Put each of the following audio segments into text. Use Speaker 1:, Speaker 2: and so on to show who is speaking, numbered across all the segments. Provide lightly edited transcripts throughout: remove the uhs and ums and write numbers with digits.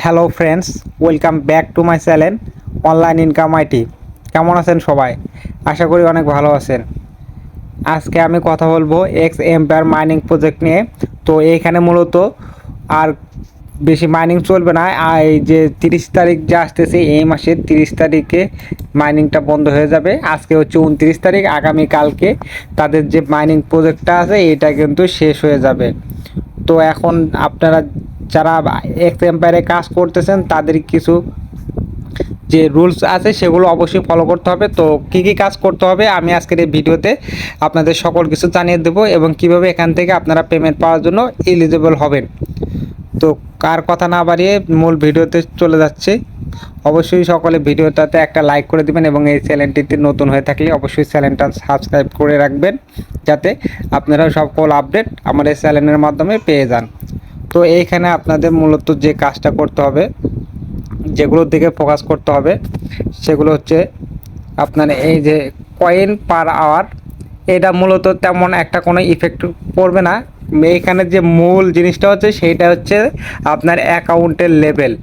Speaker 1: Hello friends, welcome back to my channel online income IT. কেমন আছেন সবাই? আশা করি অনেক ভালো আছেন। আজকে আমি কথা বলবো এক্স এম্পায়ার মাইনিং প্রজেক্ট নিয়ে। তো এইখানে মূলত আর বেশি মাইনিং চলবে না। আর এই যে 30 তারিখ যে আসতেছে, এই মাসের 30 তারিখে মাইনিংটা বন্ধ হয়ে যাবে। আজকে হচ্ছে 29 তারিখ, আগামীকালকে তাদের যে মাইনিং প্রজেক্টটা আছে এটা কিন্তু শেষ হয়ে যাবে। তো এখন আপনারা যারা এক্স এম্পায়ারে কাজ করতেছেন তাদের কিছু যে রুলস আছে সেগুলো অবশ্যই ফলো করতে হবে। তো কী কী কাজ করতে হবে আমি আজকের এই ভিডিওতে আপনাদের সকল কিছু জানিয়ে দেবো, এবং কিভাবে এখান থেকে আপনারা পেমেন্ট পাওয়ার জন্য এলিজিবল হবেন। তো কার কথা না বাড়িয়ে মূল ভিডিওতে চলে যাচ্ছে। অবশ্যই সকলে ভিডিওটাতে একটা লাইক করে দিবেন, এবং এই চ্যানেলটিতে নতুন হয়ে থাকলে অবশ্যই চ্যানেলটা সাবস্ক্রাইব করে রাখবেন, যাতে আপনারা সকল আপডেট আমার এই চ্যানেলের মাধ্যমে পেয়ে যান। তো এইখানে আপনাদের মূলত যে কাজটা করতে হবে, যেগুলোর দিকে ফোকাস করতে হবে, সেগুলো হচ্ছে আপনার এই যে কয়েন পার আওয়ার। এটা মূলত তেমন একটা কোনো ইফেক্ট পড়বে না। এইখানে যে মূল জিনিসটা হচ্ছে সেইটা হচ্ছে আপনার অ্যাকাউন্টের লেভেল।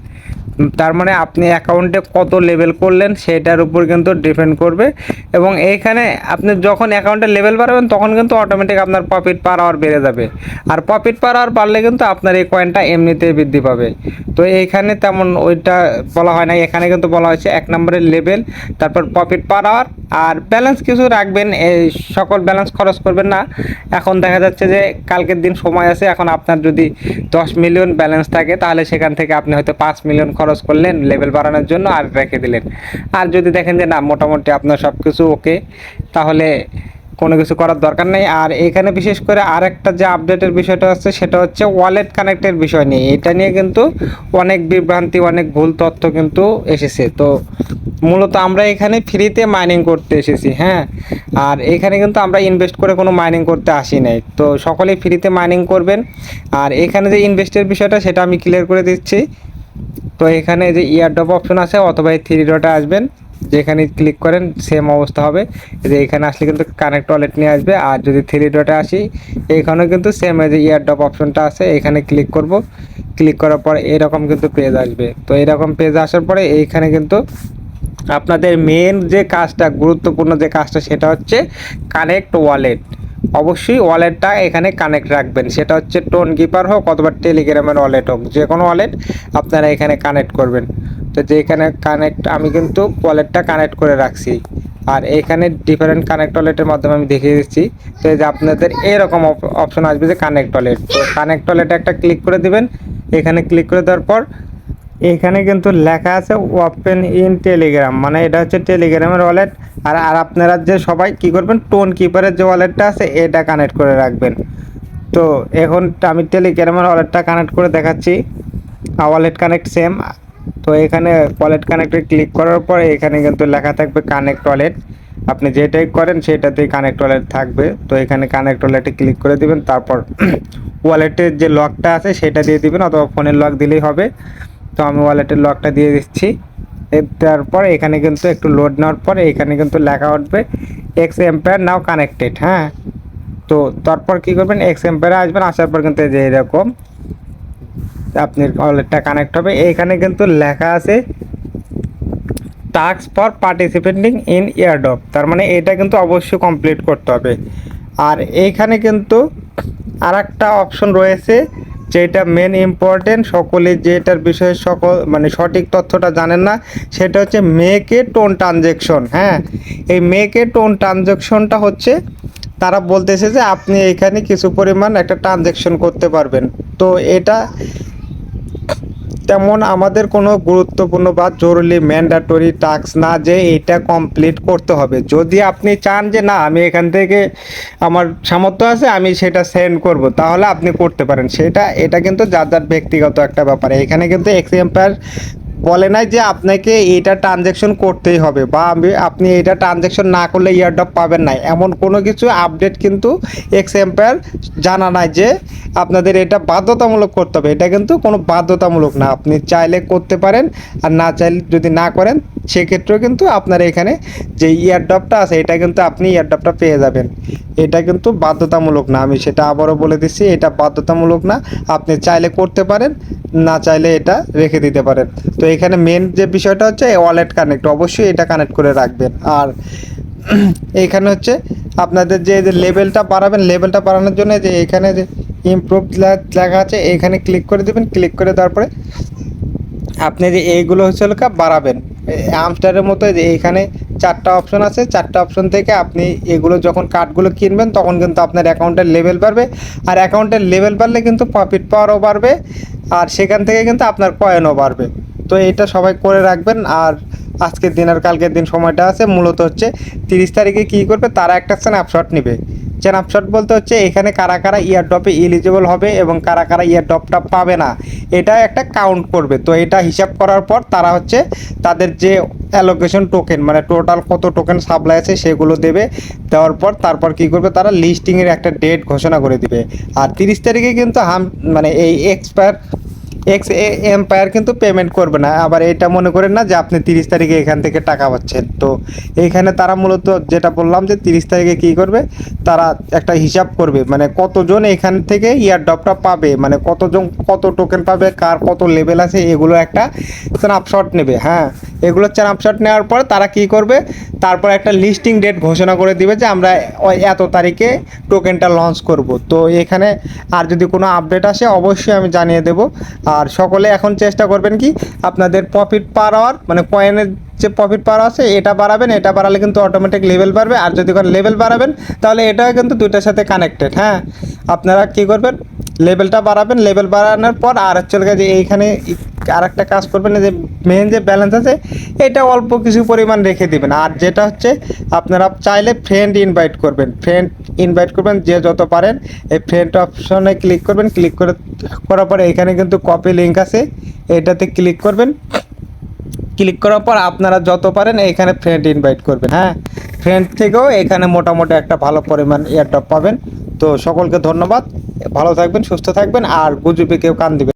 Speaker 1: তার মানে আপনি অ্যাকাউন্টে কত লেভেল করলেন সেটার উপর কিন্তু ডিপেন্ড করবে। এবং এইখানে আপনি যখন অ্যাকাউন্টের লেভেল বাড়াবেন তখন কিন্তু অটোমেটিক আপনার প্রফিট পার আওয়ার বেড়ে যাবে। আর প্রফিট পার আওয়ার বাড়লে কিন্তু আপনার এই কয়েনটা এমনিতেই বৃদ্ধি পাবে। তো এইখানে তেমন ওইটা বলা হয় না, এখানে কিন্তু বলা হয়েছে 1 নম্বরের লেভেল, তারপর প্রফিট পার আওয়ার, আর ব্যালেন্স কিছু রাখবেন। এই সকল ব্যালেন্স খরচ করবেন না। এখন দেখা যাচ্ছে যে কালকের দিন সময় আছে, এখন আপনার যদি 10 মিলিয়ন ব্যালেন্স থাকে তাহলে সেখান থেকে আপনি হয়তো 5 মিলিয়ন খরচ করলেন লেভেল বাড়ানোর জন্য আর রেখে দিলেন। আর যদি দেখেন যে না, মোটামুটি আপনার সব কিছু ওকে, তাহলে কোনো কিছু করার দরকার নেই। আর এখানে বিশেষ করে আরেকটা যে আপডেটের বিষয়টা হচ্ছে সেটা হচ্ছে ওয়ালেট কানেক্টের বিষয় নিয়ে। এটা নিয়ে কিন্তু অনেক বিভ্রান্তি, অনেক ভুল তথ্য কিন্তু এসেছে। তো মূলত আমরা এখানে ফ্রিতে মাইনিং করতে এসেছি, হ্যাঁ। আর এখানে কিন্তু আমরা ইনভেস্ট করে কোনো মাইনিং করতে আসি নাই। তো সকলেই ফ্রিতে মাইনিং করবেন। আর এখানে যে ইনভেস্টের বিষয়টা সেটা আমি ক্লিয়ার করে দিচ্ছি। তো এখানে যে ইয়ারড্রপ অপশন আছে অথবা এই 3 ডটে আসবেন, যেখানে ক্লিক করেন সেম অবস্থা হবে। যে এখানে আসলে কিন্তু কানেক্ট ওয়ালেট নিয়ে আসবে। আর যদি 3 ডটে আসি, এইখানেও কিন্তু সেম এই যে ইয়ারড্রপ অপশনটা আছে, এখানে ক্লিক করব। ক্লিক করার পর এরকম কিন্তু পেজ আসবে। তো এরকম পেজ আসার পরে এইখানে কিন্তু আপনাদের মেন যে কাজটা, গুরুত্বপূর্ণ যে কাজটা, সেটা হচ্ছে কানেক্ট ওয়ালেট। অবশ্যই ওয়ালেটটা এখানে কানেক্ট রাখবেন। সেটা হচ্ছে টোন কিপার হোক অথবা টেলিগ্রামের ওয়ালেট হোক, যে কোনো ওয়ালেট আপনারা এখানে কানেক্ট করবেন। তো যেখানে কানেক্ট, আমি কিন্তু ওয়ালেটটা কানেক্ট করে রাখছি। আর এইখানে ডিফারেন্ট কানেক্ট ওয়ালেটের মাধ্যমে আমি দেখিয়ে দিচ্ছি। তো এই যে আপনাদের এরকম অপশন আসবে যে কানেক্ট ওয়ালেট। তো কানেক্ট ওয়ালেটে একটা ক্লিক করে দিবেন। এখানে ক্লিক করে দেওয়ার পর এখানে কিন্তু লেখা আছে ওপেন ইন টেলিগ্রাম, মানে এটা হচ্ছে টেলিগ্রামের ওয়ালেট। আর আপনারা যে সবাই কি করবেন, টোন কিপারের যে ওয়ালেটটা আছে এটা কানেক্ট করে রাখবেন। তো এখন আমি টেলিগ্রামের ওয়ালেটটা কানেক্ট করে দেখাচ্ছি। Wallet connect same. তো এখানে ওয়ালেট কানেক্টে ক্লিক করার পর এখানে কিন্তু লেখা থাকবে কানেক্ট ওয়ালেট। আপনি যেটাই করেন সেটাতেই কানেক্ট ওয়ালেট থাকবে। তো এখানে কানেক্ট ওয়ালেটে ক্লিক করে দিবেন। তারপর ওয়ালেটের যে লকটা আছে সেটা দিয়ে দিবেন, অথবা ফোনের লক দিলেই হবে। তো আমি ওয়ালেটের লকটা দিয়ে দিচ্ছি। তারপর এখানে কিন্তু একটু লোড নেওয়ার পরে এখানে কিন্তু লেখা উঠবে এক্স এম্পায়ার নাও কানেক্টেড, হ্যাঁ। তো তারপর কি করবেন, এক্স এম্পায়ারে আসবেন। আসার পর কিন্তু যে এরকম আপনার ওয়ালেটটা কানেক্ট হবে। এইখানে কিন্তু লেখা আছে task for participating in airdrop, তার মানে এটা কিন্তু অবশ্যই কমপ্লিট করতে হবে। আর এইখানে কিন্তু আর একটা অপশন রয়েছে যেটা মেন ইম্পর্টেন্ট, সকলে যেটার বিষয়ে মানে সঠিক তথ্যটা জানেন না, সেটা হচ্ছে মেক এ টোন ট্রানজ্যাকশন, হ্যাঁ। এই মেক এ টোন ট্রানজ্যাকশনটা হচ্ছে তারা বলতেছে যে আপনি এখানে কিছু পরিমাণ একটা ট্রানজ্যাকশন করতে পারবেন। তো এটা তেমন আমাদের কোনো গুরুত্বপূর্ণ বা জরুরি ম্যান্ডেটরি টাস্ক না যে এটা কমপ্লিট করতে হবে। যদি আপনি চান যে না, আমি এখান থেকে আমার সামর্থ্য আছে আমি সেটা সেন্ড করব, তাহলে আপনি করতে পারেন। এটা কিন্তু যার যার ব্যক্তিগত একটা ব্যাপার। এখানে কিন্তু এক্স এম্পায়ার বলে নাই যে আপনাকে এইটা ট্রানজ্যাকশন করতেই হবে, বা আপনি এইটা ট্রানজ্যাকশন না করলে ইয়ারড্রপ পাবেন না, এমন কোনো কিছু আপডেট কিন্তু এক্স এম্পায়ার জানা নাই যে আপনাদের এটা বাধ্যতামূলক করতে হবে। এটা কিন্তু কোনো বাধ্যতামূলক না, আপনি চাইলে করতে পারেন, আর না চাইলে যদি না করেন সেক্ষেত্রেও কিন্তু আপনার এখানে যে ইয়ারড্রপটা আছে এটা কিন্তু আপনি ইয়ারড্রপটা পেয়ে যাবেন। এটা কিন্তু বাধ্যতামূলক না, আমি সেটা আবারও বলে দিচ্ছি, এটা বাধ্যতামূলক না, আপনি চাইলে করতে পারেন, না চাইলে এটা রেখে দিতে পারেন। তো এখানে মেন যে বিষয়টা হচ্ছে ওয়ালেট কানেক্ট, অবশ্যই এটা কানেক্ট করে রাখবেন। আর এইখানে হচ্ছে আপনাদের যে লেভেলটা বাড়াবেন, লেভেলটা বাড়ানোর জন্য যে এখানে যে ইমপ্রুভ লেখা আছে এখানে ক্লিক করে দেবেন। ক্লিক করে দেওয়ার পরে আপনি যে এইগুলো হচ্ছে বাড়াবেন আমস্টারের মতো, যে এইখানে 4টা অপশন আছে, 4টা অপশন থেকে আপনি এগুলো যখন কার্ডগুলো কিনবেন তখন কিন্তু আপনার অ্যাকাউন্টের লেভেল বাড়বে। আর অ্যাকাউন্টের লেভেল বাড়লে কিন্তু প্রফিট পাওয়ারও বাড়বে, আর সেখান থেকে কিন্তু আপনার কয়েনও বাড়বে। তো এটা সবাই করে রাখবেন। আর আজকের দিন আর কালকের দিন সময়টা আছে, মূলত হচ্ছে 30 তারিখে কী করবে, তারা একটা স্ন্যাপশট নেবে। স্ন্যাপশট বলতে হচ্ছে এখানে কারা কারা ইয়ারড্রপে এলিজিবল হবে এবং কারা কারা ইয়ারড্রপটা পাবে না, এটা একটা কাউন্ট করবে। তো এটা হিসাব করার পর তারা হচ্ছে তাদের যে অ্যালোকেশন টোকেন, মানে টোটাল কত টোকেন সাপ্লাই আছে সেগুলো দেবে। দেওয়ার পর তারপর কী করবে, তারা লিস্টিংয়ের একটা ডেট ঘোষণা করে দিবে। আর 30 তারিখে কিন্তু মানে এই এম্পায়ার কিন্তু পেমেন্ট করবে না। আবার এটা মনে করেন না যে আপনি 30 তারিখে এখান থেকে টাকা পাচ্ছেন। তো এইখানে তারা মূলত যেটা বললাম যে 30 তারিখে কী করবে, তারা একটা হিসাব করবে, মানে কতজন এখান থেকে ইয়ারড্রপটা পাবে, মানে কতজন কত টোকেন পাবে, কার কত লেভেল আছে, এগুলো একটা স্ন্যাপশট নেবে। হ্যাঁ, এগুলো স্ন্যাপশট নেওয়ার পর তারা কী করবে, তারপর একটা লিস্টিং ডেট ঘোষণা করে দিবে যে আমরা ওই এত তারিখে টোকেনটা লঞ্চ করব। তো এখানে আর যদি কোনো আপডেট আসে অবশ্যই আমি জানিয়ে দেব। আর সকলে এখন চেষ্টা করবেন কি, আপনাদের প্রফিট পার আওয়ার মানে কয়েনের যে প্রফিট পার আছে এটা বাড়াবেন, এটা বাড়ালে কিন্তু অটোমেটিক লেভেল বাড়বে। আর যদি লেভেল বাড়াবেন তাহলে এটাও কিন্তু দুইটার সাথে কানেক্টেড। হ্যাঁ, আপনারা কী করবেন, লেভেলটা বাড়াবেন, লেভেল বাড়ানোর পর আর হচ্ছে যে এইখানে আর একটা কাজ করবেন, যে মেন যে ব্যালেন্স আছে এটা অল্প কিছু পরিমাণ রেখে দিবেন। আর যেটা হচ্ছে আপনারা চাইলে ফ্রেন্ড ইনভাইট করবেন, যে যত পারেন এই ফ্রেন্ড অপশনে ক্লিক করবেন। ক্লিক করার পরে এখানে কিন্তু কপি লিঙ্ক আছে, এটাতে ক্লিক করবেন। ক্লিক করার পর আপনারা যত পারেন এখানে ফ্রেন্ড ইনভাইট করবেন। হ্যাঁ, ফ্রেন্ড থেকেও এখানে মোটামুটি একটা ভালো পরিমাণ এয়ারড্রপ পাবেন। তো সকলকে ধন্যবাদ, ভালো থাকবেন, সুস্থ থাকবেন, আর গুজবে কেউ কান দিবেন।